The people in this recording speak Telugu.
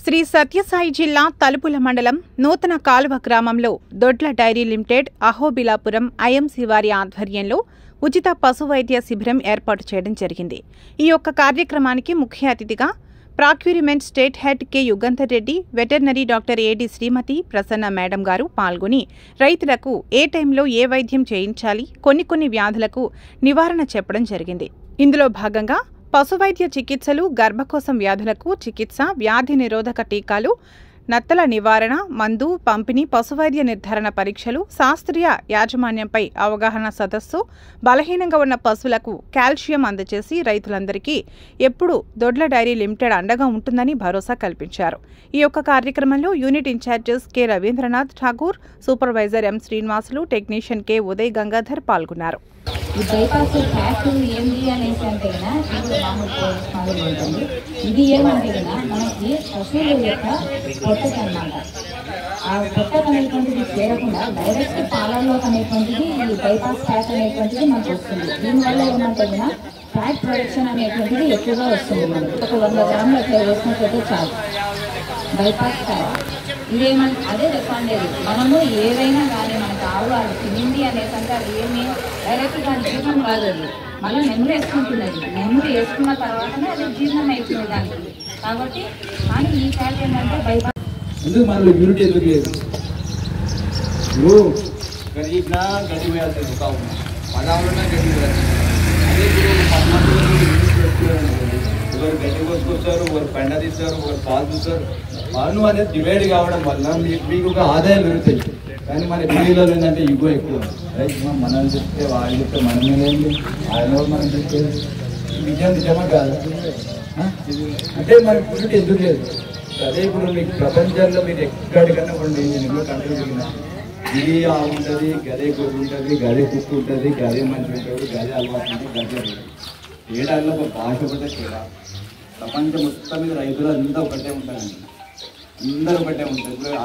శ్రీ సత్యసాయి జిల్లా తలుపుల మండలం నూతన కాలువ గ్రామంలో దొడ్ల డైరీ లిమిటెడ్ అహోబిలాపురం ఐఎంసీ వారి ఆధ్వర్యంలో ఉచిత పశు వైద్య శిబిరం ఏర్పాటు చేయడం జరిగింది. ఈ యొక్క కార్యక్రమానికి ముఖ్య అతిథిగా procurement state head K Yugandhar Reddy, veterinary doctor AD Srimathi Prasanna madam గారు పాల్గొని రైతులకు ఏ టైంలో ఏ వైద్యం చేయించాలి, కొన్ని వ్యాధులకు నివారణ చెప్పడం జరిగింది. ఇందులో భాగంగా పశువైద్య చికిత్సలు, గర్భకోశం వ్యాధులకు చికిత్స, వ్యాధి నిరోధక టీకాలు, నత్తల నివారణ, మందు పంపిణీ, పశువైద్య నిర్ధారణ పరీక్షలు, శాస్త్రీయ యాజమాన్యంపై అవగాహన సదస్సు, బలహీనంగా ఉన్న పశువులకు కాల్షియం అందజేసి రైతులందరికీ ఎప్పుడు దొడ్ల డైరీ లిమిటెడ్ అండగా ఉంటుందని భరోసా కల్పించారు. ఈ యొక్క కార్యక్రమంలో unit incharges K Ravindranath Tagore, supervisor M Srinivasulu, technician K Uday Gangadhar పాల్గొన్నారు. ఈ బైపాస్ ఫ్యాక్ట్ ఏంటి అనేసి అంటే మామూలు ఉంటుంది. ఇది ఏమంటే మనకి పశువుల యొక్క పొట్టకు అన్నమాట. ఆ పొట్టకు అనేటువంటిది చేరకుండా డైరెక్ట్ పాలల్లోకి అనేటువంటిది ఈ బైపాస్ ఫ్యాట్ అనేటువంటిది మనకు వస్తుంది. దీనివల్ల ఏమంటే ఫ్యాట్ ప్రొడక్షన్ అనేటువంటిది ఎక్కువగా వస్తుంది. మనకి ఒక 100 గ్రాములు అట్లా వేసినట్లయితే చాలు బైపాస్ ఫ్యాట్. ఇదేమంటే అదే చెప్పండి, మనము ఏదైనా కానీ మనకు ఆవులు తినింది అనేసి అంటే అది ఏమి డైరెక్ట్గా జీర్ణం కాదు. అది మళ్ళీ నెమ్మది వేసుకుంటున్నది. నెమ్మది వేసుకున్న తర్వాతనే అది జీర్ణం అవుతుంది దానికి. కాబట్టి కానీ ఈ ఫ్యాట్ ఏంటంటే బైపాస్ ఎందుకు మనలో యూనిట్ ఎందుకు లేదు? ఇప్పుడు గరీబ్నా గరీబ్ వేయాల్సి పదావులన్నా గరీబ్ వేయాల్సి. అదే ఇప్పుడు 10 మంది ఒకరు గడ్డి కోసుకొస్తారు, ఒకరు పెండ తీస్తారు, ఒకరు పాలు చూస్తారు. వాళ్ళు అనేది డివైడ్ కావడం వల్ల మీకు ఒక ఆదాయం పెరుగుతుంది. కానీ మన పిల్లలు ఏంటంటే ఇగో ఎక్కువ. మనం చెప్తే వాళ్ళు చెప్తే మనం ఏంటి, ఆయన మనం చెప్తే విజయం నిజమా కాదు. అంటే మన యూనిట్ ఎందుకు లేదు? అదే ఇప్పుడు మీకు ప్రపంచంలో మీరు ఎక్కడికన్నా కొన్ని కంట్రీ ఇది ఉంటుంది, గదే గొర్రె ఉంటుంది, గదే కుక్కు ఉంటుంది, గదే మంచి ఉంటుంది, గదే అలవాటు ఉంటుంది, గదే తేడాల్లో ఒక భాష ఒకటే తేడా. ప్రపంచం మొత్తం మీద రైతులు అంతా ఒకటే ఉంటారండి. అందరూ ఒకటే ఉంటారు. ఇప్పుడు